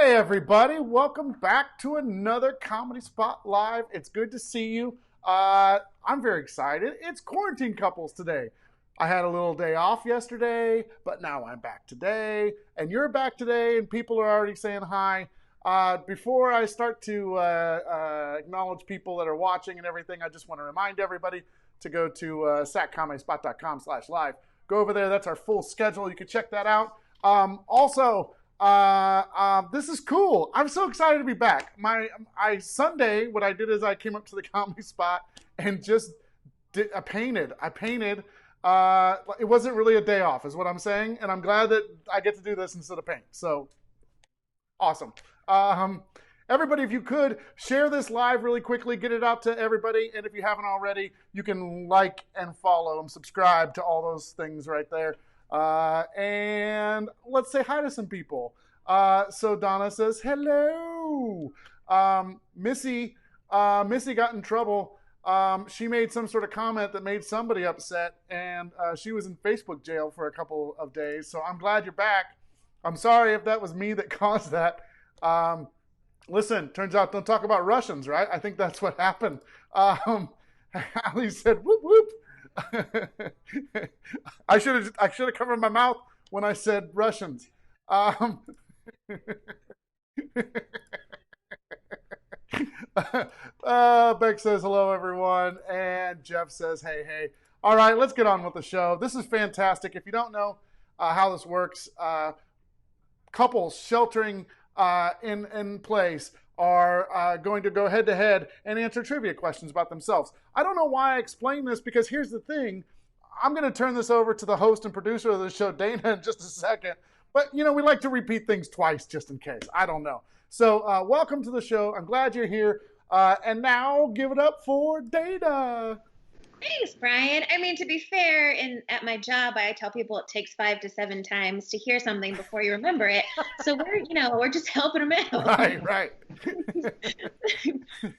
Hey everybody, welcome back to another Comedy Spot Live. It's good to see you. I'm very excited. It's quarantine couples today. I had a little day off yesterday, but now I'm back today, and you're back today, and people are already saying hi. Before I start to acknowledge people that are watching and everything, I just want to remind everybody to go to satcomedyspot.com/live. Go over there. That's our full schedule. You can check that out. This is cool. I'm so excited to be back. Sunday, what I did is I came up to the Comedy Spot and just I painted. It wasn't really a day off, is what I'm saying, and I'm glad that I get to do this instead of paint. So awesome. Everybody, if you could share this live really quickly, get it out to everybody, and if you haven't already, you can like and follow and subscribe to all those things right there. And let's say hi to some people. So Donna says, hello. Missy got in trouble. She made some sort of comment that made somebody upset, and she was in Facebook jail for a couple of days. So I'm glad you're back. I'm sorry if that was me that caused that. Listen, turns out don't talk about Russians, right? I think that's what happened. Ali said, whoop, whoop. I should have covered my mouth when I said Russians. Beck says hello everyone, and Jeff says hey. All right, let's get on with the show. This is fantastic. If you don't know how this works, couples sheltering in place are going to go head to head and answer trivia questions about themselves. I don't know why I explain this, because here's the thing. I'm going to turn this over to the host and producer of the show, Dana, in just a second. But, we like to repeat things twice just in case. I don't know. So welcome to the show. I'm glad you're here. And now give it up for Dana. Thanks, Brian. I mean, to be fair, at my job, I tell people it takes 5 to 7 times to hear something before you remember it. So we're just helping them out. Right.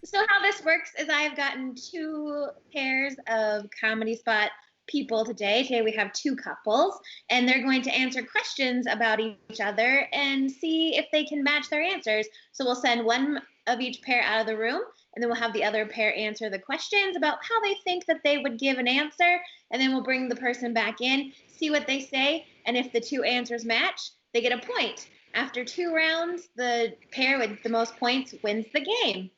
So how this works is I've gotten 2 pairs of Comedy Spot people today. Today we have 2 couples, and they're going to answer questions about each other and see if they can match their answers. So we'll send one of each pair out of the room, and then we'll have the other pair answer the questions about how they think that they would give an answer, and then we'll bring the person back in, see what they say, and if the 2 answers match, they get a point. After 2 rounds, the pair with the most points wins the game.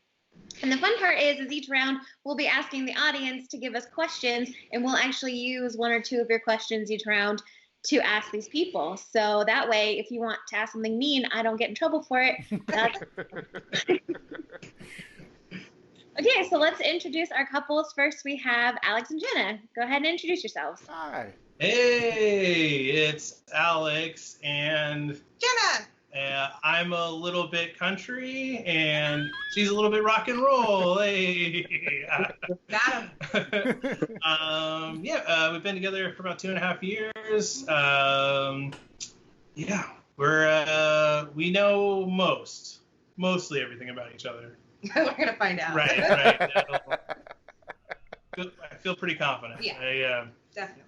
And the fun part is each round we'll be asking the audience to give us questions, and we'll actually use 1 or 2 of your questions each round to ask these people. So that way, if you want to ask something mean, I don't get in trouble for it. Okay, so let's introduce our couples. First, we have Alex and Jenna. Go ahead and introduce yourselves. Hi. Hey, it's Alex and Jenna. I'm a little bit country, and she's a little bit rock and roll. Hey. Got him. We've been together for about 2.5 years. We know mostly everything about each other. We're gonna find out. Right. I feel pretty confident. Yeah. Definitely.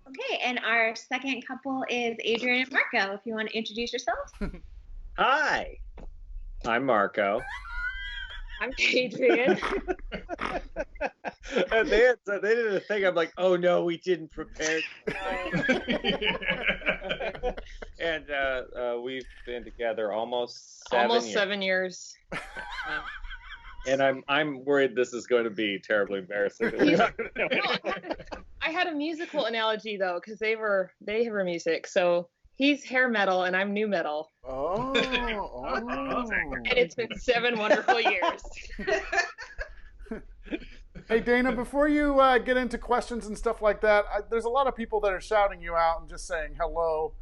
Okay, and our second couple is Adrian and Marco. If you want to introduce yourselves. Hi, I'm Marco. I'm Adrian. And they did a thing. I'm like, oh no, we didn't prepare. And we've been together almost 7 years. 7 years. And I'm worried this is going to be terribly embarrassing. I had a musical analogy though, because they were music. So he's hair metal and I'm new metal. Oh. And it's been 7 wonderful years. Hey, Dana, before you get into questions and stuff like that, there's a lot of people that are shouting you out and just saying hello.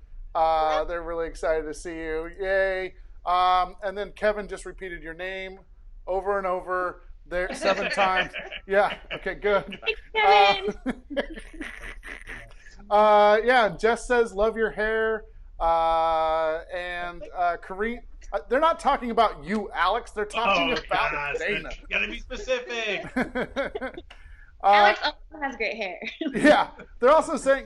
They're really excited to see you. Yay. And then Kevin just repeated your name over and over there 7 times. Yeah. Okay, good. Thanks, Kevin. Jess says, love your hair. And Kareem, they're not talking about you, Alex. They're talking about Dana. You gotta be specific. Alex also has great hair. Yeah. They're also saying,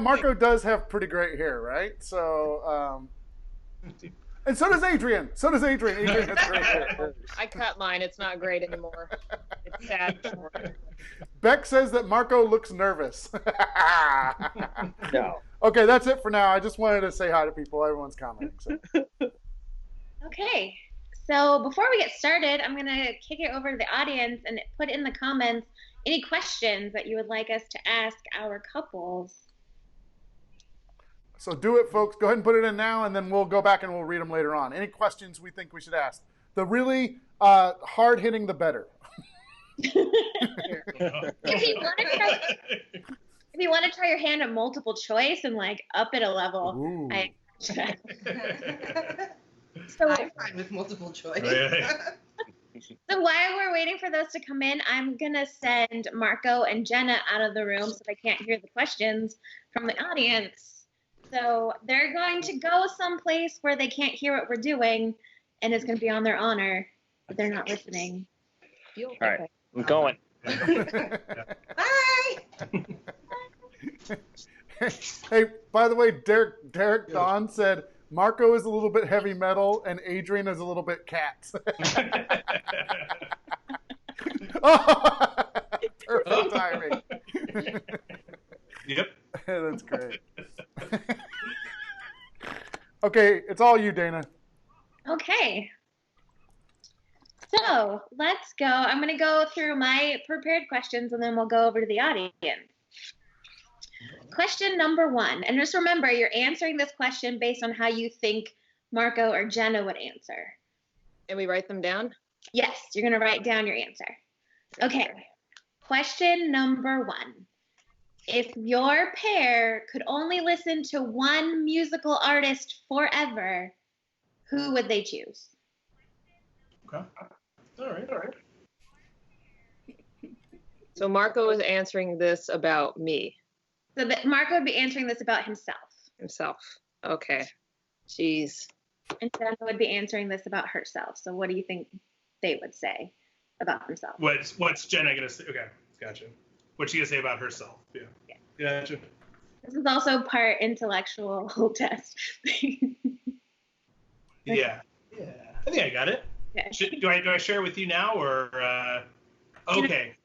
Marco does have pretty great hair, right? So, And so does Adrian. Adrian has great hair. I cut mine. It's not great anymore. It's sad. Beck says that Marco looks nervous. No. Okay, that's it for now. I just wanted to say hi to people. Everyone's commenting. So. Okay. So before we get started, I'm going to kick it over to the audience and put in the comments any questions that you would like us to ask our couples. So do it, folks. Go ahead and put it in now, and then we'll go back and we'll read them later on. Any questions we think we should ask? The really hard-hitting, the better. If you want to try your hand at multiple choice and like up it a level, So I'm fine with multiple choice. So while we're waiting for those to come in, I'm going to send Marco and Jenna out of the room so they can't hear the questions from the audience. So they're going to go someplace where they can't hear what we're doing, and it's going to be on their honor, but they're not listening. All right, I'm going. Bye. Hey, by the way, Derek Don said Marco is a little bit heavy metal and Adrian is a little bit cats. Perfect timing. Yep. That's great. Okay, it's all you, Dana. Okay. So let's go. I'm going to go through my prepared questions and then we'll go over to the audience. Question number 1. And just remember, you're answering this question based on how you think Marco or Jenna would answer. And we write them down? Yes, you're going to write down your answer. Okay. Question number 1. If your pair could only listen to one musical artist forever, who would they choose? Okay. All right. So Marco is answering this about me. So that Marco would be answering this about himself. Okay. Jeez. And Jenna would be answering this about herself. So what do you think they would say about themselves? What's Jenna gonna say? Okay, gotcha. What's she gonna say about herself? Yeah. Gotcha. This is also part intellectual test. Yeah. I think I got it. Okay. Do I share it with you now or? Okay.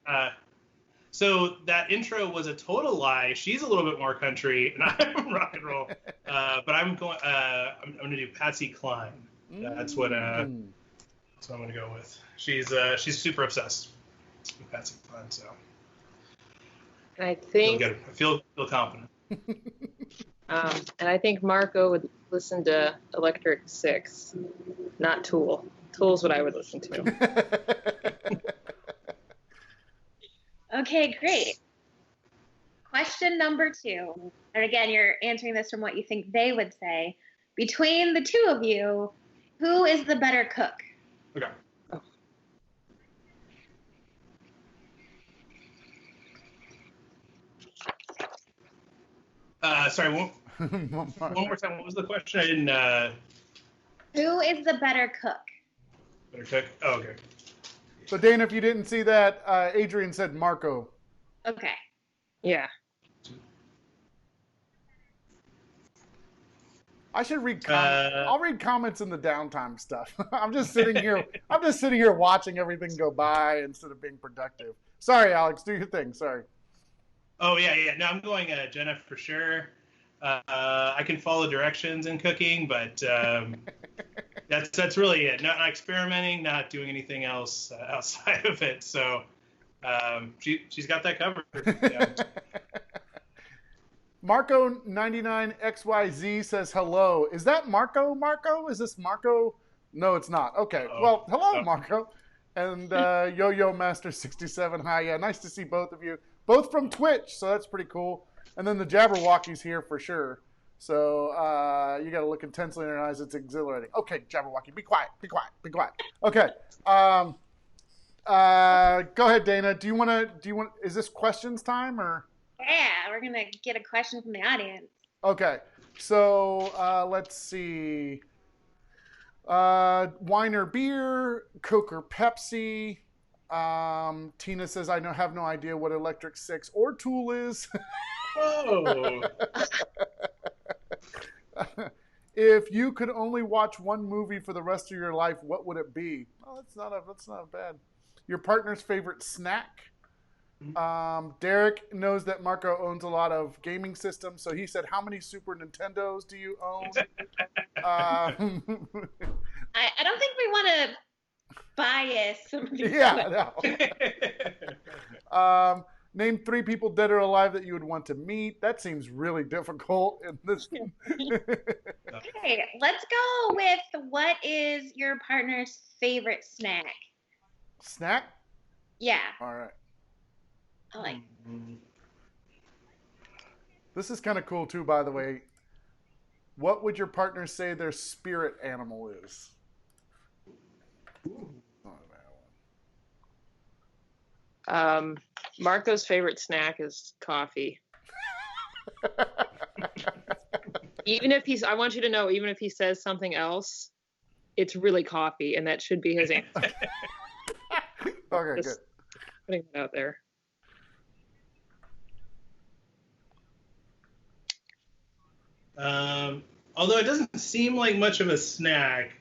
So that intro was a total lie. She's a little bit more country, and I'm rock and roll. But I'm going. I'm gonna do Patsy Cline. That's what. That's what I'm gonna go with. She's super obsessed with Patsy Cline. So. And I think. I feel confident. And I think Marco would listen to Electric Six, not Tool. Tool's what I would listen to. Okay, great. Question number 2. And again, you're answering this from what you think they would say. Between the two of you, who is the better cook? Okay. Sorry, one more time. What was the question? I didn't. Who is the better cook? Better cook? Oh, okay. So, Dana, if you didn't see that, Adrian said Marco. Okay. Yeah. I should read comments. I'll read comments in the downtime stuff. I'm just sitting here watching everything go by instead of being productive. Sorry, Alex. Do your thing. Sorry. Oh, yeah. No, I'm going Jenna for sure. I can follow directions in cooking, but that's really it. Not experimenting, not doing anything else outside of it. So she's got that covered. Yeah. Marco99XYZ says hello. Is that Marco? Is this Marco? No, it's not. Okay. Well, hello, Marco. And Yo-Yo Master 67. Hi. Yeah, nice to see both of you. Both from Twitch, so that's pretty cool. And then the Jabberwocky's here for sure. So you got to look intensely in her eyes. It's exhilarating. Okay, Jabberwocky, be quiet. Okay. Go ahead, Dana. Do you want? Is this questions time or? Yeah, we're gonna get a question from the audience. Okay. So let's see. Wine or beer, Coke or Pepsi. Tina says, I have no idea what Electric Six or Tool is. Whoa. if you could only watch one movie for the rest of your life, what would it be? Oh, that's not bad. Your partner's favorite snack. Derek knows that Marco owns a lot of gaming systems, so he said, "How many Super Nintendos do you own?" I don't think we want to bias some of these Yeah, no. Name 3 people dead or alive that you would want to meet. That seems really difficult in this. Okay, let's go with what is your partner's favorite snack? Snack? Yeah, All right. I like. This is kind of cool too, by the way. What would your partner say their spirit animal is? Marco's favorite snack is coffee. I want you to know, even if he says something else, it's really coffee, and that should be his answer. Okay, Just good. putting it out there. Although it doesn't seem like much of a snack,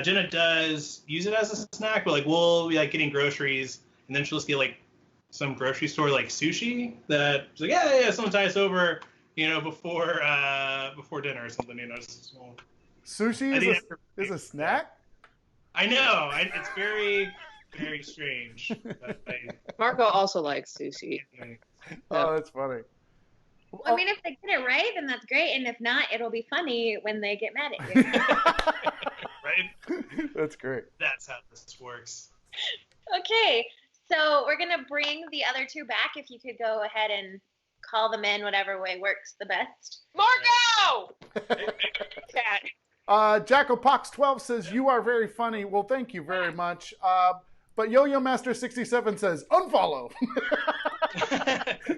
Jenna does use it as a snack, but like we'll be like getting groceries, and then she'll just get like some grocery store like sushi that she's like, yeah, someone tie us over, before dinner or something, just, well, Sushi is a snack? I know. It's very, very strange. Marco also likes sushi. Oh, that's funny. I mean, if they get it right, then that's great, and if not, it'll be funny when they get mad at you. Right? That's great. That's how this works. Okay, so we're gonna bring the other 2 back. If you could go ahead and call them in, whatever way works the best. Marco! Cat. Jackopox12 says, "You are very funny." Well, thank you very much. But Yo-Yo Master 67 says, "Unfollow."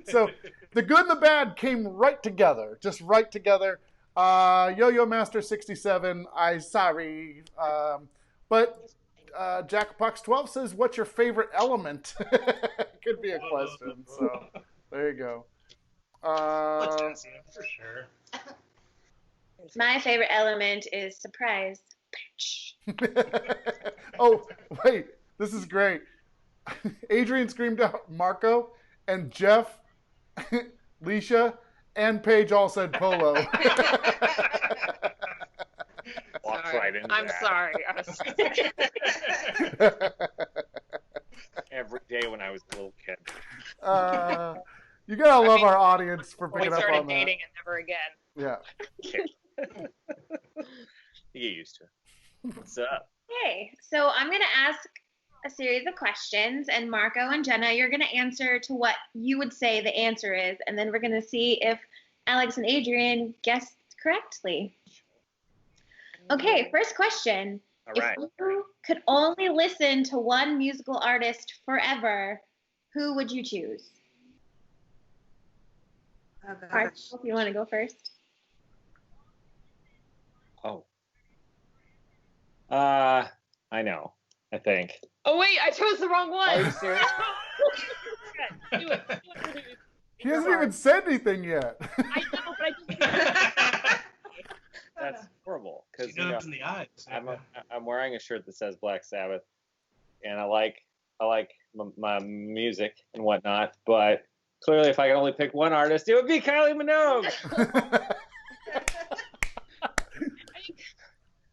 So the good and the bad came right together, just right together. Yo-Yo Master 67, I sorry. But Jackopox12 says, "What's your favorite element?" Could be a question. So there you go. For sure. My favorite element is surprise. Oh, wait. This is great. Adrian screamed out Marco, and Jeff, Leisha, and Paige all said polo. Walked right into I'm that. sorry. Every day when I was a little kid. You gotta love our audience for We picking up started on that. dating and never again. Yeah. You get used to it. What's up? Okay, so I'm going to ask a series of questions, and Marco and Jenna, you're going to answer to what you would say the answer is, and then we're going to see if Alex and Adrian guessed correctly. Okay, first question. All If right. you could only listen to one musical artist forever, who would you choose? Oh, Marco, gosh. if you want to go first. Oh. I know. I think. Oh wait, I chose the wrong one. Are you serious? Do it. He hasn't even said anything yet. I know, but I just. That's horrible She because knows in the eyes. I'm wearing a shirt that says Black Sabbath, and I like my music and whatnot. But clearly, if I could only pick one artist, it would be Kylie Minogue.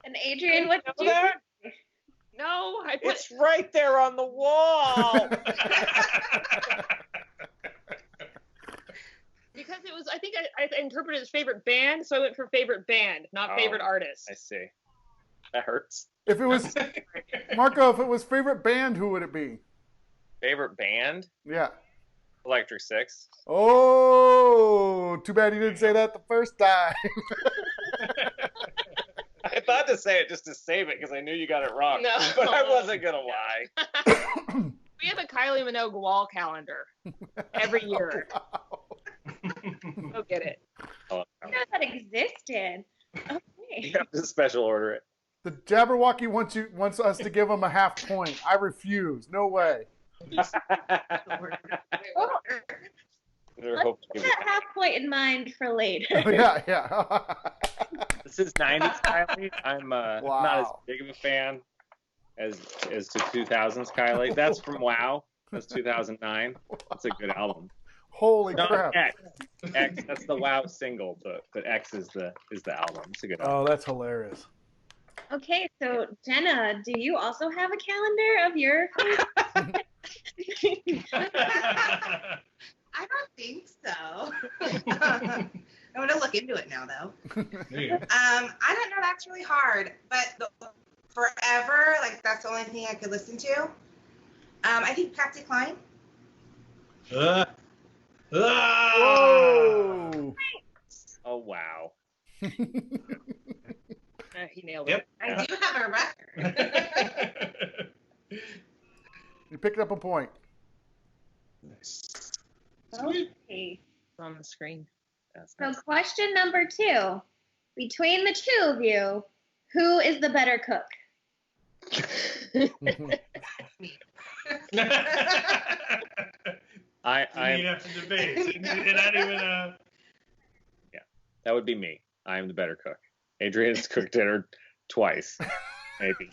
And Adrian, what did know you that? No, I put. It's right there on the wall. Because it was, I think I interpreted it as favorite band, so I went for favorite band, not favorite artist. I see. That hurts. If it was Marco, if it was favorite band, who would it be? Favorite band? Yeah. Electric Six. Oh, too bad you didn't say that the first time. I thought to say it just to save it because I knew you got it wrong. No. But I wasn't going to lie. We have a Kylie Minogue wall calendar every year. Wow. Go get it. Oh, know that existed? Okay. you have to special order it. The Jabberwocky wants us to give him a half point. I refuse. No way. Well, They're let's hoping keep to that half point in mind for later. Yeah, yeah. The This is 90s Kylie. I'm not as Wow. big of a fan as to 2000s Kylie. That's from WoW. That's 2009. That's a good album. Holy Not crap. X. X. That's the WoW single, but X is the album. It's a good album. Oh, that's hilarious. Okay, so Jenna, do you also have a calendar of your? I don't think so. I'm gonna look into it now, though. There you go. I don't know. That's really hard. But forever, like that's the only thing I could listen to. I think Patsy Cline. Whoa. Oh wow. He nailed Yep. it. I do have a record. You picked up a point. Okay. It's on the screen. That's So nice. question number 2. Between the two of you, who is the better cook? I'm You'd have to debate. And not even that would be me. I am the better cook. Adrian's cooked dinner twice, maybe.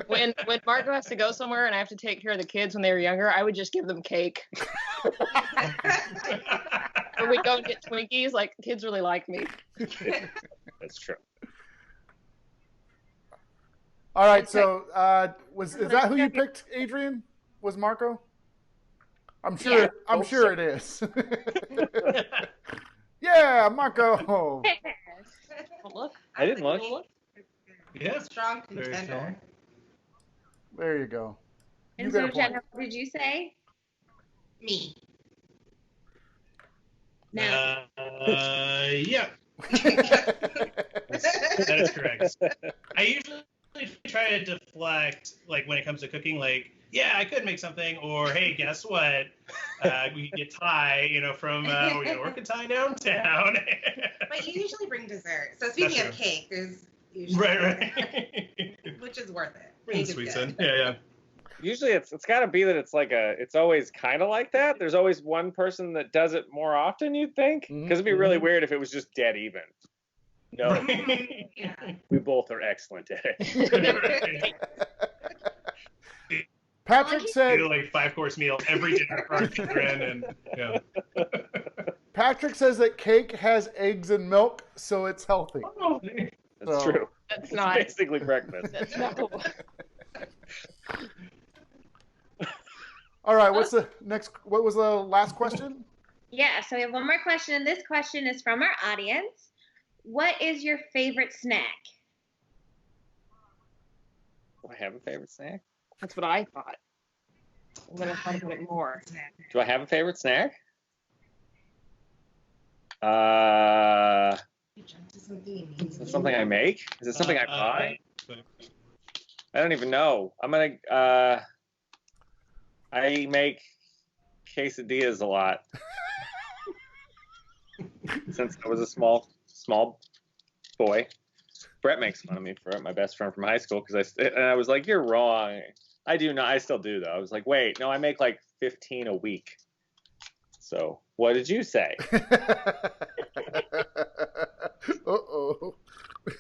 When Marco has to go somewhere and I have to take care of the kids when they were younger, I would just give them cake. Or we'd go and get Twinkies. Like, kids really like me. That's true. All right, so is that who you picked, Adrian? Was Marco? I'm sure. Yeah. I'm Hope sure so. it is. Yeah, Marco. Oh, look. I didn't look. yeah. Strong Very contender. strong. There you go. You And got so a point. Jenna, what did you say? Me. No. Yeah, that is correct. I usually try to deflect, like when it comes to cooking, like, yeah, I could make something, or hey, guess what? We could get Thai, from we're gonna work in Thai downtown. But you usually bring dessert. So speaking That's of true. cake, there's usually right. which is worth it. Bring the Cake is sweets good. in. Yeah. Usually it's got to be that it's always kind of like that. There's always one person that does it more often, you'd think. Mhm. Because it'd be really weird if it was just dead even. No, Yeah. we both are excellent at it. Patrick said. Do like 5-course meal every dinner for our children, and yeah. Patrick says that cake has eggs and milk, so it's healthy. That's So- true. That's It's not. basically breakfast. That's not. All right, what's the next? What was the last question? Yeah, so we have one more question, and this question is from our audience. What is your favorite snack? Do I have a favorite snack? That's what I thought. And then I thought about it more. Do I have a favorite snack? You jumped to something Is it something I make? Is it something I buy? I don't even know. I make quesadillas a lot. Since I was a small boy. Brett makes fun of me for it, my best friend from high school, because I was like, you're wrong. I do not. I still do, though. I was like, wait, no, I make like 15 a week. So what did you say? Uh-oh.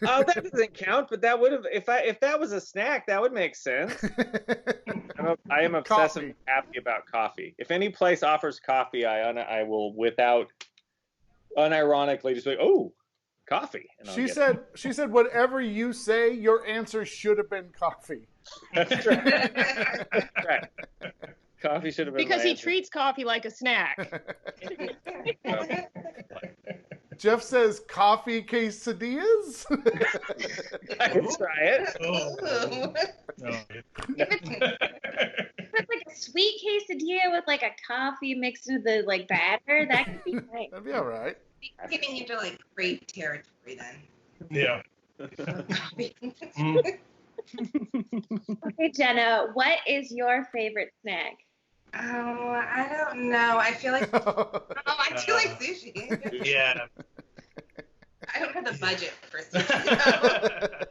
Oh, that doesn't count, but that would have, if that was a snack, that would make sense. I am obsessively Coffee. happy about coffee. If any place offers coffee, I will, without unironically, just be, oh, coffee. And I'll get it. She said, whatever you say, your answer should have been coffee. That's right. That's right. Coffee should have been Because my he answer. treats coffee like a snack. Jeff says coffee quesadillas. I can try it. Oh. Ooh. No. If it's like a sweet quesadilla with like a coffee mixed into the like batter, that could be nice. That'd be all right. Getting into like grape territory then. Yeah. Coffee. Mm. Okay, Jenna, what is your favorite snack? Oh, I don't know. I feel like I do like sushi. Yeah. I don't have the budget for sushi.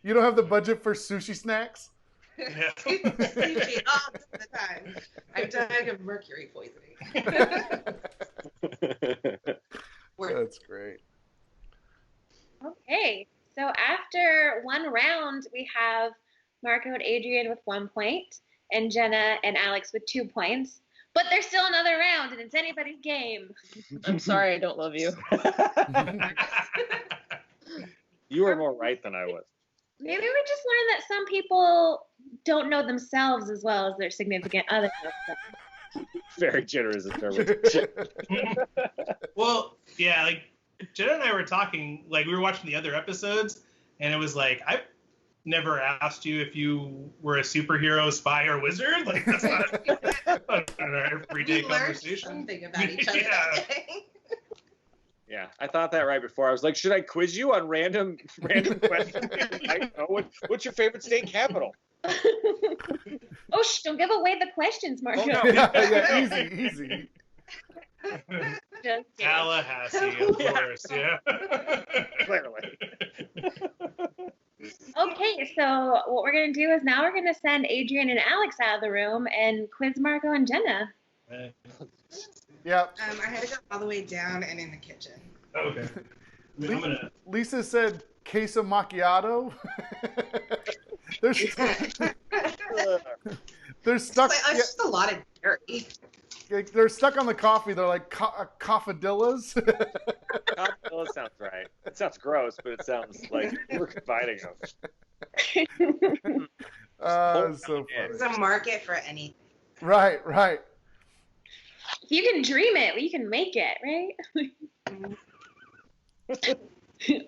You don't have the budget for sushi snacks? Yeah. Sushi all the time. I'm dying of mercury poisoning. Worth That's great. Okay, so after one round, we have Marco and Adrian with 1 point, and Jenna and Alex with 2 points. But there's still another round, and it's anybody's game. I'm sorry, I don't love you. You were more right than I was. Maybe we just learned that some people don't know themselves as well as their significant other knows them. Very generous in terms of Well, yeah, like Jenna and I were talking, like we were watching the other episodes, and it was like, I've never asked you if you were a superhero, spy, or wizard. Like that's not an everyday We learned conversation. something about each other Yeah. that day. Yeah, I thought that right before. I was like, should I quiz you on random questions? I know. What's your favorite state capital? Oh, don't give away the questions, Marco. Oh, no. Yeah, easy. Just kidding. Tallahassee, of course. Yeah. Clearly. Okay, so what we're going to do is now we're going to send Adrian and Alex out of the room and quiz Marco and Jenna. Yep. I had to go all the way down and in the kitchen. Okay. I'm gonna. Lisa said queso macchiato. they're stuck. It's just a lot of dairy. They're stuck on the coffee. They're like coffadillas. Well, it sounds right. It sounds gross, but it sounds like we're combining them. So funny. There's a market for anything. Right. If you can dream it, you can make it, right?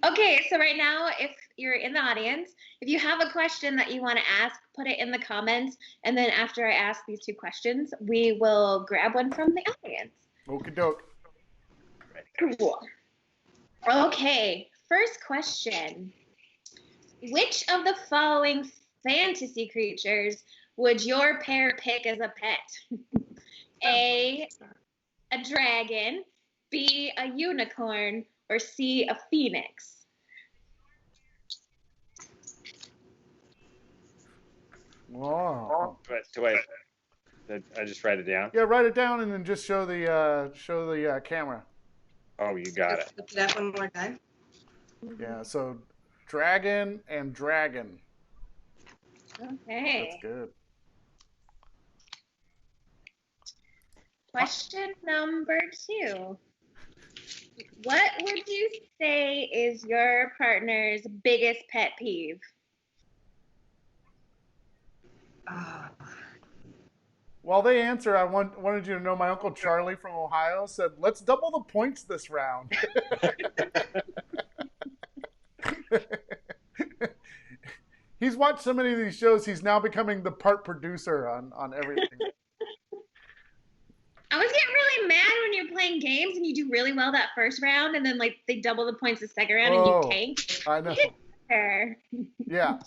Okay, so right now, if you're in the audience, if you have a question that you want to ask, put it in the comments, and then after I ask these 2 questions, we will grab one from the audience. Okie doke. Cool. Okay, first question. Which of the following fantasy creatures would your pair pick as a pet? A dragon, B, a unicorn, or C, a phoenix? Wow. Wait. I just write it down. Yeah, write it down and then just show the camera. Oh, you got it. Look it up one more time. Yeah. So, dragon and dragon. Okay. That's good. Question number 2. What would you say is your partner's biggest pet peeve? While they answer, I wanted you to know my Uncle Charlie from Ohio said, let's double the points this round. He's watched so many of these shows, he's now becoming the part producer on everything. I was getting really mad when you're playing games and you do really well that first round, and then like they double the points the second round and you tank. I know. Fair. Yeah.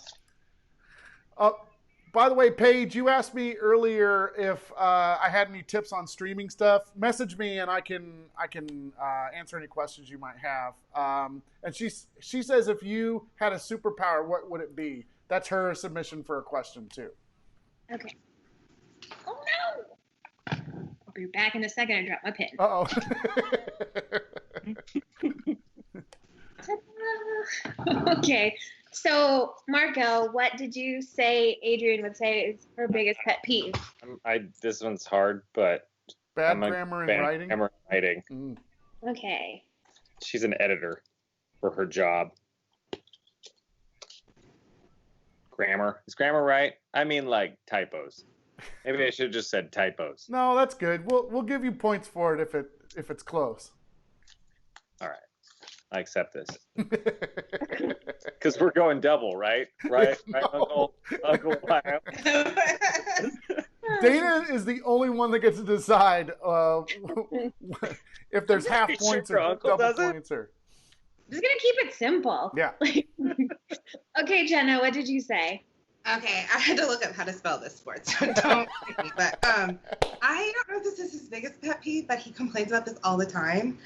By the way, Paige, you asked me earlier if I had any tips on streaming stuff. Message me and I can answer any questions you might have. And she says if you had a superpower, what would it be? That's her submission for a question too. Okay. Oh no! I'll be back in a second and drop my pin. Uh-oh. Okay. So, Marco, what did you say Adrian would say is her biggest pet peeve? This one's hard, but Bad grammar and writing? Grammar and writing. Mm. Okay. She's an editor for her job. Grammar. Is grammar right? I mean, like typos. Maybe I should have just said typos. No, that's good. We'll give you points for it if it's close. All right. I accept this. Because we're going double, right? Right, No. Uncle Wyatt. Dana is the only one that gets to decide if there's half Pretty points sure or Uncle double does it? points or. Just gonna keep it simple. Yeah. Okay, Jenna, what did you say? Okay, I had to look up how to spell this word, so don't hate me. But I don't know if this is his biggest pet peeve, but he complains about this all the time.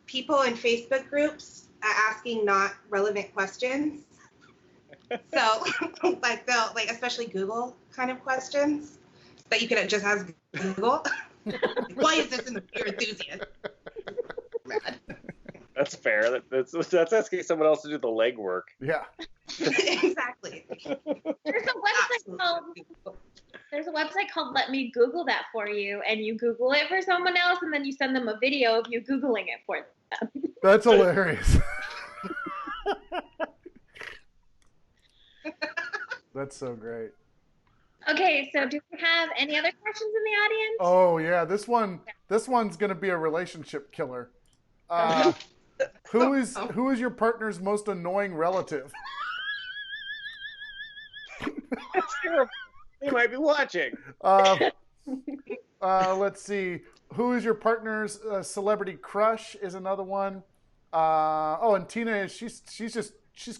People in Facebook groups asking not relevant questions. So, like they'll especially Google kind of questions that you could just ask Google. Why is this in the Pure Enthusiast? Mad. That's fair. That's asking someone else to do the legwork. Yeah. Exactly. There's a website called Let Me Google That For You, and you Google it for someone else, and then you send them a video of you Googling it for them. That's hilarious. That's so great. Okay, so do we have any other questions in the audience? Oh yeah, this one's gonna be a relationship killer. Who is your partner's most annoying relative? That's terrible. They might be watching. Let's see. Who is your partner's celebrity crush is another one. And Tina, she's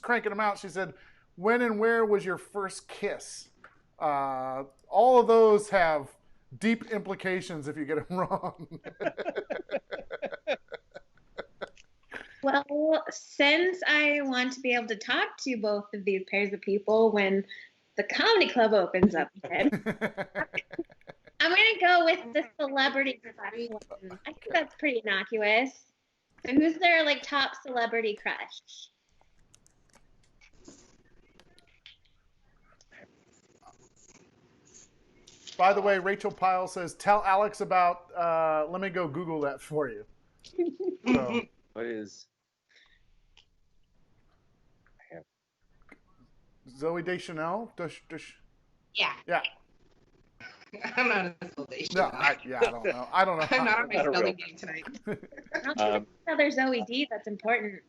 cranking them out. She said, when and where was your first kiss? All of those have deep implications if you get them wrong. Well, since I want to be able to talk to both of these pairs of people when the comedy club opens up again, I'm going to go with the celebrity crush one. I think that's pretty innocuous. So who's their top celebrity crush? By the way, Rachel Pyle says, tell Alex about, let me go Google that for you. So, What is? Zoe Deschanel? Yeah. Yeah. I'm not a salvation. No, I don't know. I don't know. I'm not on my Not a real- spelling game tonight. Another Zoe D, that's important.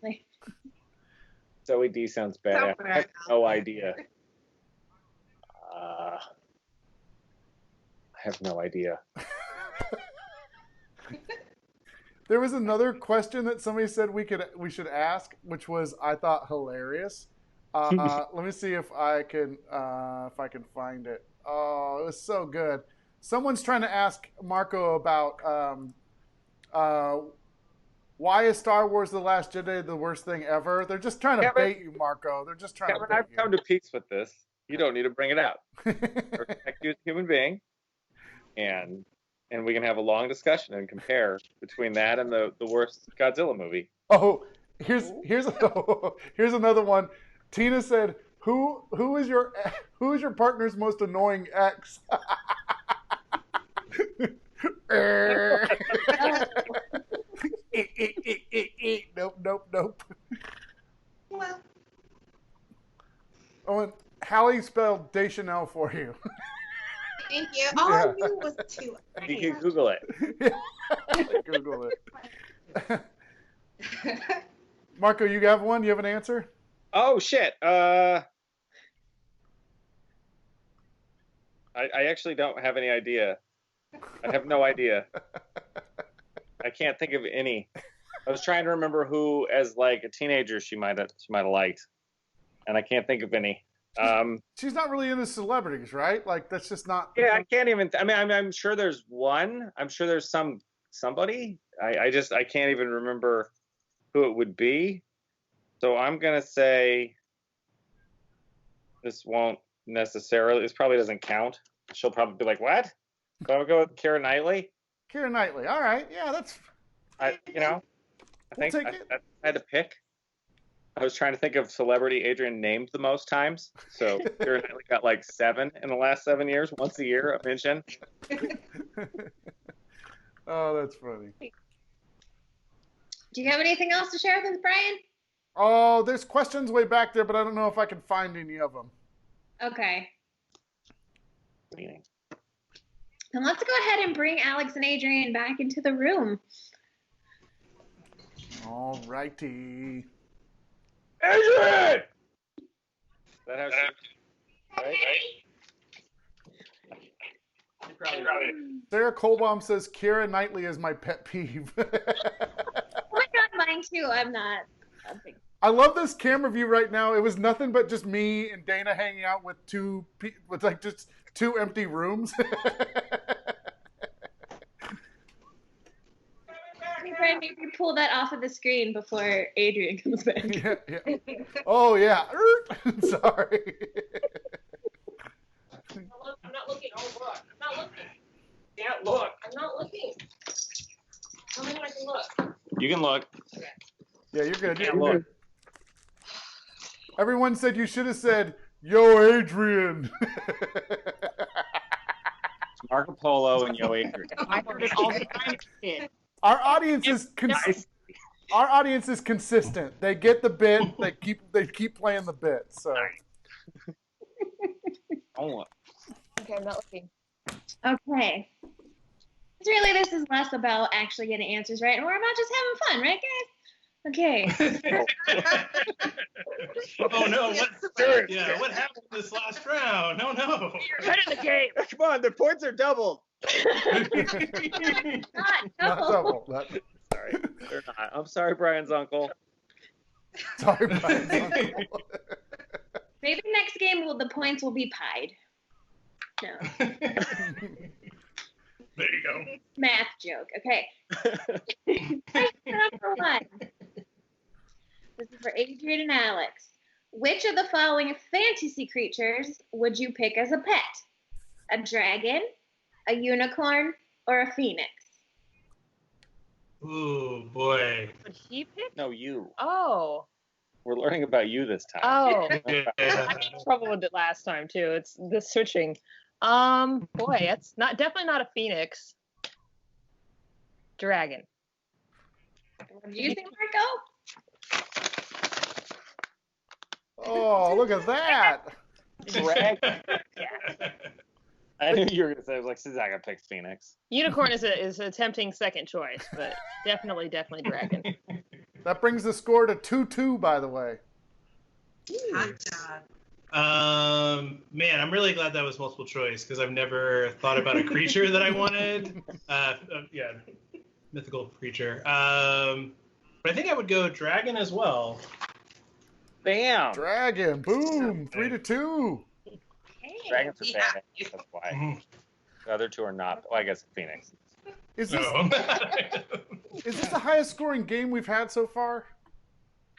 Zoe D sounds bad. Sounds I have no idea. I have no idea. There was another question that somebody said we should ask, which was I thought hilarious. Let me see if I can find it. Oh, it was so good. Someone's trying to ask Marco about why is Star Wars: The Last Jedi the worst thing ever? They're just trying to bait you, Marco. They're just trying to bait I've you. come to peace with this. You don't need to bring it out. Respect you as a human being, and we can have a long discussion and compare between that and the worst Godzilla movie. Oh, here's another one. Tina said, "Who is your partner's most annoying ex?" Nope. Well, Oh, and Hallie spelled Deschanel for you. thank you. All I knew was two. You can Google it. Google it. Marco, you have one? You have an answer? Oh shit. I actually don't have any idea. I have no idea. I can't think of any. I was trying to remember who, as like a teenager, she might have liked, and I can't think of any. She's not really into celebrities, right? Like that's just not. Yeah, I can't even. I mean, I'm sure there's one. I'm sure there's somebody. I can't even remember who it would be. So I'm gonna say this won't necessarily. This probably doesn't count. She'll probably be like, "What?" So I would go with Keira Knightley. Keira Knightley. All right. Yeah, that's. I think We'll take I it. had to pick. I was trying to think of celebrity Adrian named the most times. So Keira Knightley got like 7 in the last 7 years, once a year a mention. Oh, that's funny. Do you have anything else to share with us, Brian? Oh, there's questions way back there, but I don't know if I can find any of them. Okay. Then let's go ahead and bring Alex and Adrian back into the room. All righty. Adrian! Is that how she... Right? Sarah Colbaum says Keira Knightley is my pet peeve. Oh my God, mine too. I'm not a big. I love this camera view right now. It was nothing but just me and Dana hanging out with just two empty rooms. Brian, maybe pull that off of the screen before Adrian comes back. Yeah. Oh yeah. Sorry. I'm not looking. Oh, look. I'm not looking. Can't look. I'm not looking. Tell me when I can look. You can look. Yeah, you're good. Can't look. Everyone said you should have said, "Yo, Adrian." It's Marco Polo and Yo Adrian. I heard it all the time as a kid. Our audience is consistent. They get the bit. They keep playing the bit. So. Oh, Okay, I'm not looking. Okay. Really, this is less about actually getting answers right and more about just having fun, right, guys? Okay. Oh no! What happened this last round? Oh no! You're ahead of the game. come on, the points are doubled. Not Not double. double. Sorry, they're not. I'm sorry, Brian's uncle. Sorry, Brian's uncle. Maybe next game the points will be pied. No. There you go. Math joke. Okay. Question number 1. This is for Adrian and Alex. Which of the following fantasy creatures would you pick as a pet? A dragon, a unicorn, or a phoenix? Ooh boy. Would he pick? No, you. Oh. We're learning about you this time. Oh. Yeah. I had trouble with it last time too. It's the switching. Boy, it's definitely not a phoenix. Dragon. What do you think, Marco? Oh, look at that. Dragon. Yeah. I knew you were gonna say. I was like, she's not gonna pick Phoenix. Unicorn is a tempting second choice, but definitely dragon. That brings the score to 2-2, by the way. Hot job. Man, I'm really glad that was multiple choice because I've never thought about a creature that I wanted. Yeah, mythical creature. But I think I would go dragon as well. Bam. Dragon, boom, 3-2. Okay. Dragons are Yeah. bad. That's why. The other two are not. Well, I guess Phoenix. Is this No. is this the highest scoring game we've had so far?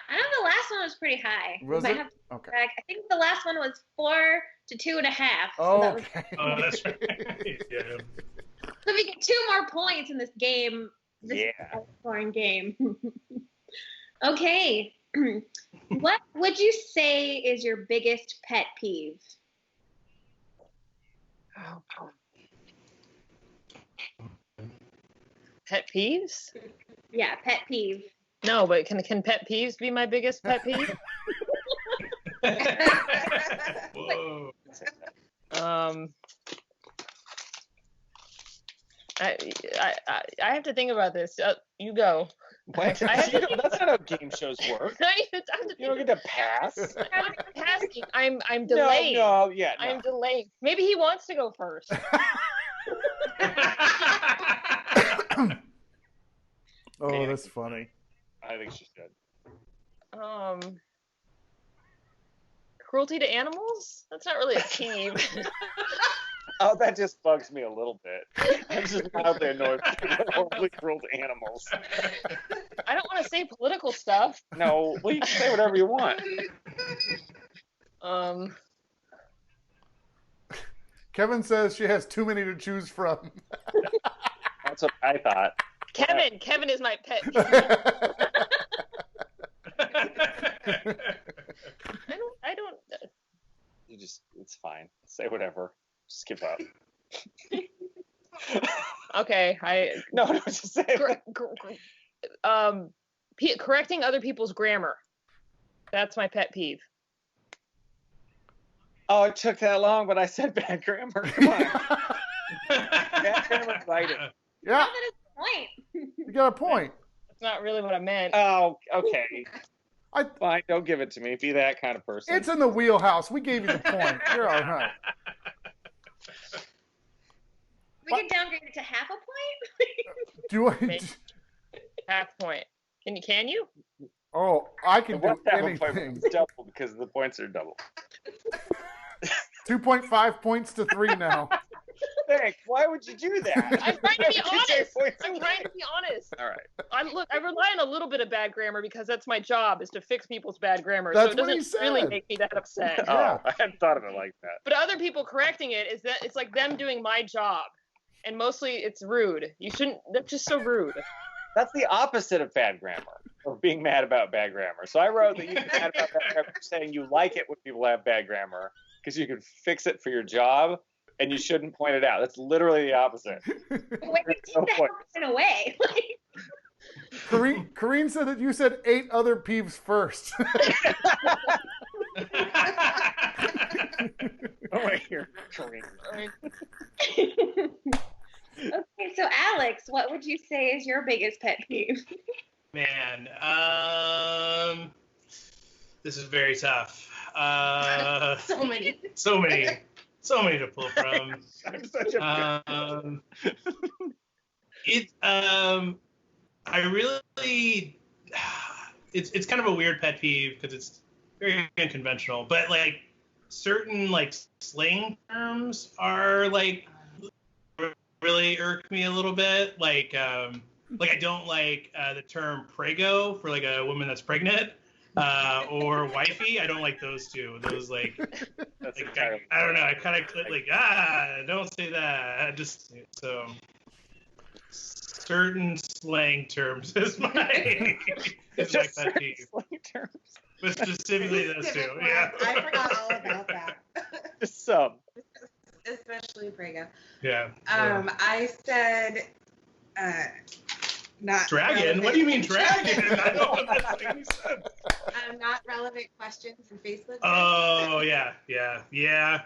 I know the last one was pretty high. Was Might it? have to Okay. check. I think the last one was 4 to 2.5. Oh, that was, okay. Oh, that's right. Yeah. so if we get 2 more points in this game, this is Yeah. a scoring game. Okay. What would you say is your biggest pet peeve? Pet peeves? Yeah, pet peeve. No, but can pet peeves be my biggest pet peeve? Whoa. I have to think about this. You go. What? I have to- That's not how game shows work. I have to You don't get to pass. I'm delaying. No, yeah, no. I'm delaying. Maybe he wants to go first. Oh, that's funny. I think she should. Cruelty to animals? That's not really a peeve. Oh, that just bugs me a little bit. I'm just mildly annoyed with people that are horribly cruel to animals. I don't want to say political stuff. No, well, you can say whatever you want. Kevin says she has too many to choose from. That's what I thought. Kevin is my pet peeve. I don't. You just, it's fine. Say whatever. Just give up. Okay, No, just say it. Correcting other people's grammar. That's my pet peeve. Oh, it took that long, but I said bad grammar. Come on. Bad grammar's right. Yeah, That is the point. you got a point. That's not really what I meant. Oh, okay. I- Fine, don't give it to me. Be that kind of person. It's in the wheelhouse. We gave you the point. You're all right. We could downgrade it to half a point. Do I? Maybe. Half point. Can you? Oh, I can It do worked out with anything. It's double because the points are double. 2.5 points to 3 now. Thanks. Why would you do that? I'm trying to be honest. Points I'm away. trying to be honest. All right. I rely on a little bit of bad grammar because that's my job, is to fix people's bad grammar. That's so it what he doesn't really said. make me that upset. Yeah. Oh, I hadn't thought of it like that. But other people correcting it is that it's like them doing my job. And mostly it's rude. You shouldn't, that's just so rude. That's the opposite of bad grammar. or being mad about bad grammar. So I wrote that you're mad about bad grammar, saying you like it when people have bad grammar because you can fix it for your job and you shouldn't point it out. That's literally the opposite. Wait, take that comment away. Corrine said that you said 8 other peeves first. Oh, wait, here, Corrine. Okay, so Alex, what would you say is your biggest pet peeve? Man, this is very tough. So many. So many to pull from. I'm such a I really, it's kind of a weird pet peeve because it's very unconventional, but like certain like slang terms are like really irk me a little bit. Like I don't like the term prego for like a woman that's pregnant, or wifey. I don't like those two. Those like, I don't know. I kind of like don't say that. Just so certain slang terms is my pet peeve. Slang terms. But specifically those two. Yeah. I forgot all about that. Just some. Especially Prego. Yeah. I said not dragon? relevant. What do you mean dragon? I don't know what that thing said. Not relevant questions in Facebook. Oh yeah.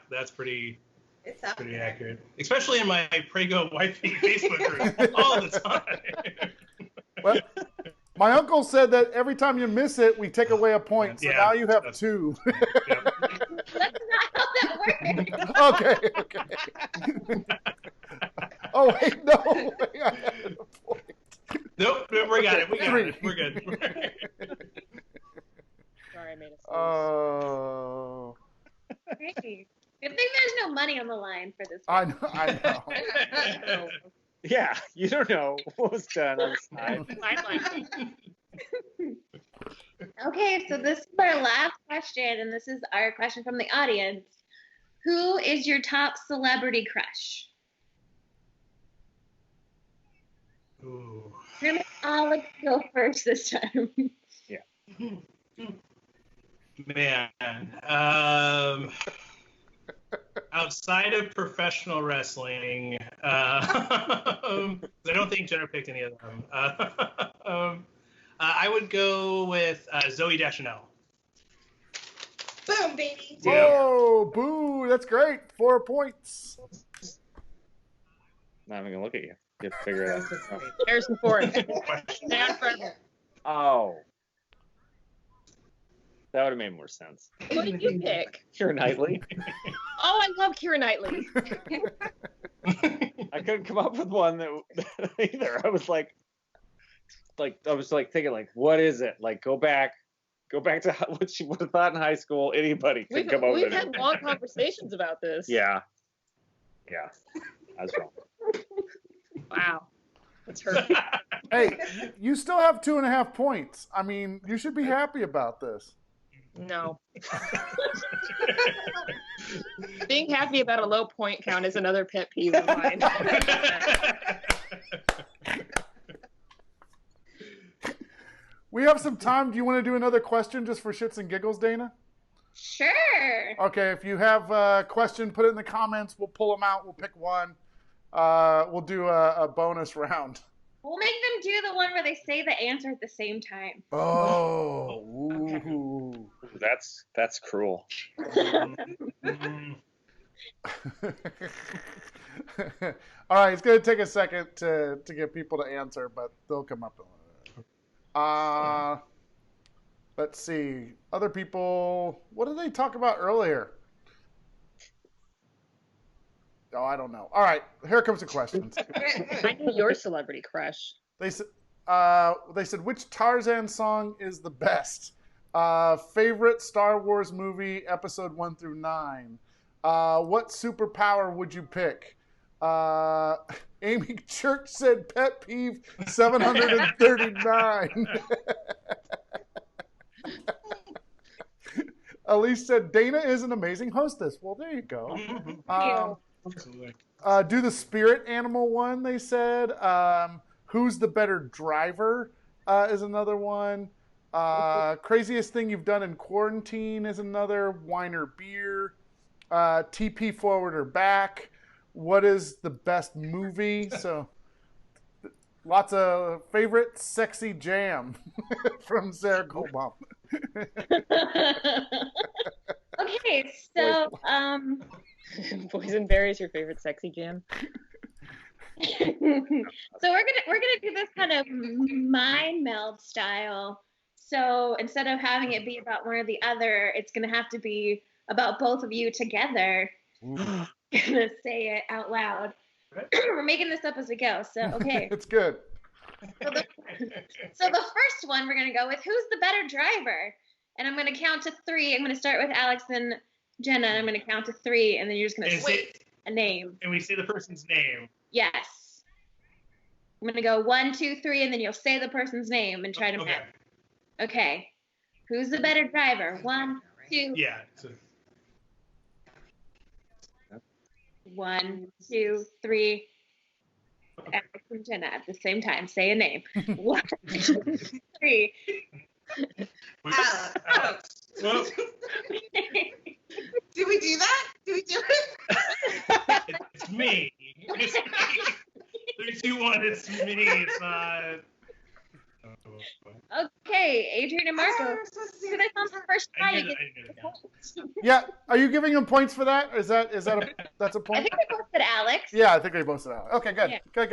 That's pretty It's up pretty there. accurate. Especially in my Prego wifey Facebook group all the time. Well, my uncle said that every time you miss it, we take away a point. So Yeah, now you have that's- 2. Yep. That's not how that works. Okay. Oh wait, no. Wait, I had a point. Nope, we got it. We got Three. it. We're good. Sorry, I made a sneeze. Oh. Hey, good thing there's no money on the line for this. I know. Yeah, you don't know what was done on the side. Okay, so this is our last question, and this is our question from the audience. Who is your top celebrity crush? Ooh. We're gonna make Alex go first this time. Man, outside of professional wrestling, I don't think Jenna picked any of them. I would go with Zooey Deschanel. Boom, baby. Whoa, boo, that's great. 4 points. Not even gonna look at you. You have to figure it out. Harrison Ford. Down forever. Oh. That would have made more sense. What did you pick? Keira Knightley. Oh, I love Keira Knightley. I couldn't come up with one that either. I was like thinking like, what is it? Like, go back to what she would have thought in high school. Anybody could come up with We've it. had long conversations about this. Yeah. I was wrong. Wow. That's hurtful. Hey, you still have 2.5 points. I mean, you should be happy about this. No. Being happy about a low point count is another pet peeve of mine. We have some time. Do you want to do another question just for shits and giggles, Dana? Sure. Okay, if you have a question, put it in the comments. We'll pull them out. We'll pick one. We'll do a bonus round. We'll make them do the one where they say the answer at the same time. Oh. Okay. Ooh. That's cruel. Mm. All right, it's going to take a second to get people to answer, but they'll come up. Let's see. Other people, what did they talk about earlier? Oh, I don't know. All right, here comes the questions. I know your celebrity crush. They said, which Tarzan song is the best? Favorite Star Wars movie, episode 1 through 9. What superpower would you pick? Amy Church said pet peeve 739. Elise said Dana is an amazing hostess. Well, there you go. Do the spirit animal one, they said. Who's the better driver? is another one. Craziest thing you've done in quarantine is another. Wine or beer. TP forward or back. What is the best movie? So lots of favorite sexy jam from Sarah Goldbaum. Okay, so Boysenberry is your favorite sexy jam? so we're gonna do this kind of mind meld style. So instead of having it be about one or the other, it's gonna have to be about both of you together. Gonna say it out loud. We're making this up as we go. So okay. It's good. So the first one we're gonna go with who's the better driver, and I'm gonna count to 3. I'm gonna start with Alex and Jenna, and I'm gonna count to 3, and then you're just gonna say a name. And we say the person's name. Yes. I'm gonna go 1, 2, 3, and then you'll say the person's name and try to match. Okay. Who's the better driver? 1, 2. Yeah. 1, 2, 3. Alex and Jenna at the same time. Say a name. 1, 2, 3. Alex. Well, Do we do that? Do we do it? it's me. It's me. 3, 2, 1. It's me. It's not. Okay, Adrian and Marco. Do this on the first try. You get the points. Yeah, are you giving them points for that? Is that that's a I point? think we both said Alex. Yeah, I think they both said that. Okay, good. Yeah. Good.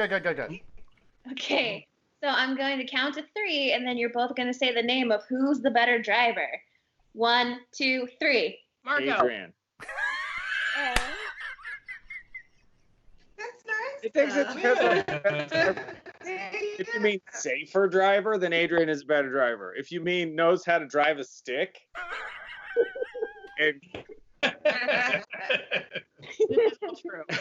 Okay, so I'm going to count to 3, and then you're both going to say the name of who's the better driver. 1, 2, 3. Marco. Adrian. That's nice. It takes If you mean safer driver, then Adrian is a better driver. If you mean knows how to drive a stick, and This is true. I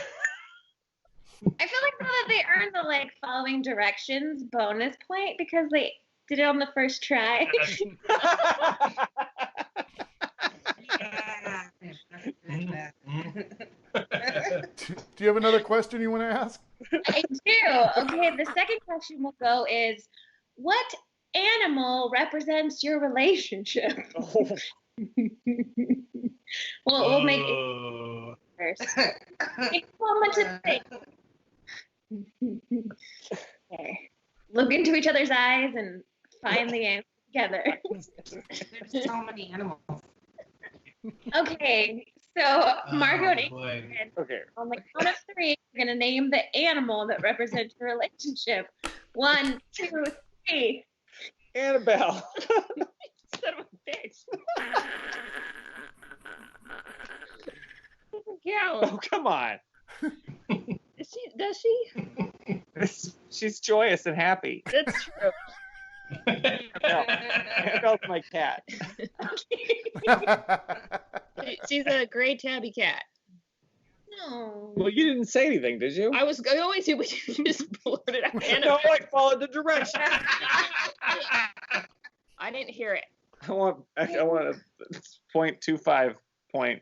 feel like now that they earned the following directions bonus point because they did it on the first try. Do you have another question you want to ask? I do. Okay, the second question we'll go is, what animal represents your relationship? We'll make it first. Take a moment to think. Okay. Look into each other's eyes and find the answer together. There's so many animals. Okay, so Marco and boy. Adrian, okay. on the count of 3, you're gonna name the animal that represents your relationship. 1, 2, 3. Annabelle. Son of a bitch. Yeah. Oh, come on. Does she? She's joyous and happy. That's true. Annabelle's my cat. She's a gray tabby cat. No. Well, you didn't say anything, did you? I was going to, but you just blurted out. No, I followed the direction. I didn't hear it. I want a 0.25 point.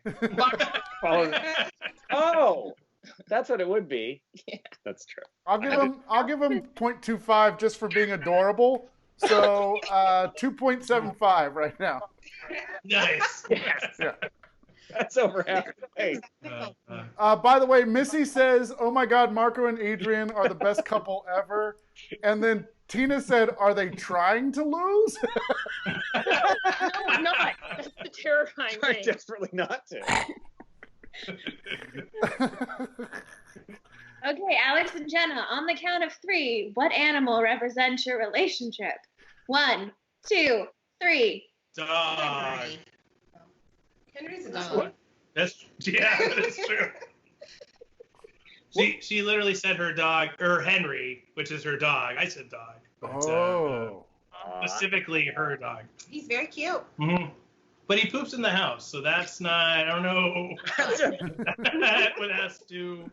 Follow the- Oh, that's what it would be. Yeah. That's true. I'll give him 0.25 just for being adorable. So 2.75 right now. Nice. Yeah. That's over half the way. By the way, Missy says, "Oh my God, Marco and Adrian are the best couple ever." And then Tina said, "Are they trying to lose?" No, I'm not. That's the terrifying Try thing. desperately not to. Okay, Alex and Jenna, on the count of 3, what animal represents your relationship? 1, 2, 3. Dog. Henry's a dog. That's true. She literally said her dog, or Henry, which is her dog. I said dog. But, Oh. specifically her dog. He's very cute. Mm-hmm. But he poops in the house, so that's not, I don't know. That would have to.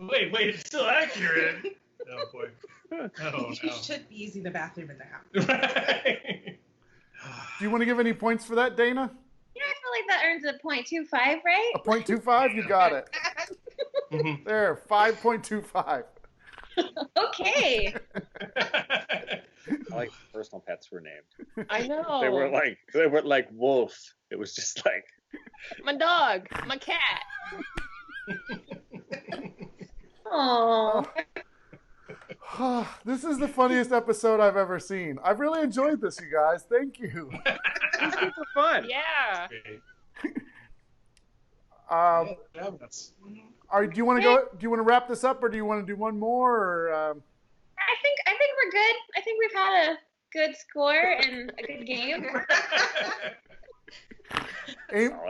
Wait, it's still accurate. Oh, boy. Oh, You no. should be using the bathroom in the house. Right. Do you want to give any points for that, Dana? Yeah, I feel like that earns a 0.25, right? A 0.25? You got it. Mhm. There, 5.25. Okay. I like personal pets were named. I know. They were like wolf. It was just like My dog, my cat. Aww. This is the funniest episode I've ever seen. I've really enjoyed this, you guys. Thank you. it was super fun. Yeah. Do you want to go? Do you want to wrap this up, or do you want to do one more? Or, I think we're good. I think we've had a good score and a good game.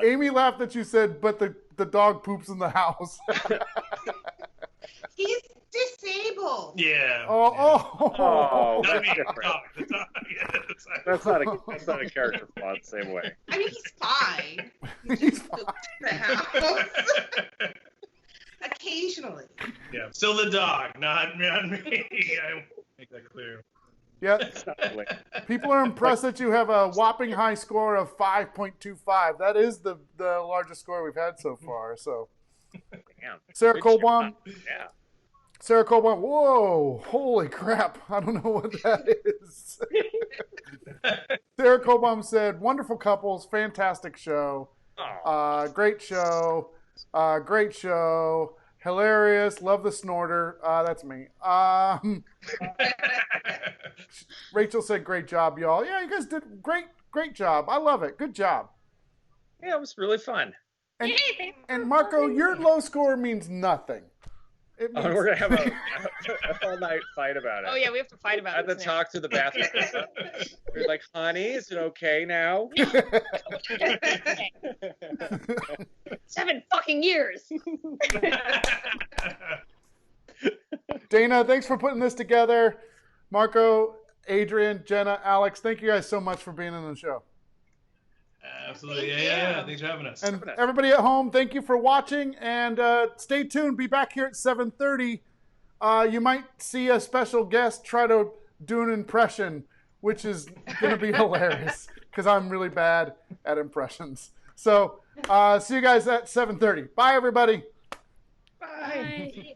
Amy laughed that you said, but the dog poops in the house. He's disabled. Yeah. Oh, Not that's me. different. The dog. Yeah, That's not a character flaw the same way. I mean, he's fine. He's fine. The house. Occasionally. Yeah. Still the dog, not me. I make that clear. Yeah. Exactly. People are impressed that you have a whopping high score of 5.25. That is the largest score we've had so far. So, Damn. Sarah Good Colbaum. job. Yeah. Sarah Colbaum, whoa, holy crap. I don't know what that is. Sarah Colbaum said, wonderful couples, fantastic show. Great show. Great show. Hilarious. Love the snorter. That's me. Rachel said, great job, y'all. Yeah, you guys did great job. I love it. Good job. Yeah, it was really fun. And, Yay, thanks. and Marco, your low score means nothing. It means, We're gonna have a all night fight about it. Oh yeah, we have to fight I about had to this now. talk to the bathroom. We're like, honey, is it okay now? 7 fucking years. Dana, thanks for putting this together. Marco, Adrian, Jenna, Alex, thank you guys so much for being on the show. Absolutely. Thank Yeah. you. Thanks for having us. And everybody at home, thank you for watching. And stay tuned. Be back here at 7:30. You might see a special guest try to do an impression, which is going to be hilarious because I'm really bad at impressions. So see you guys at 7:30. Bye, everybody. Bye.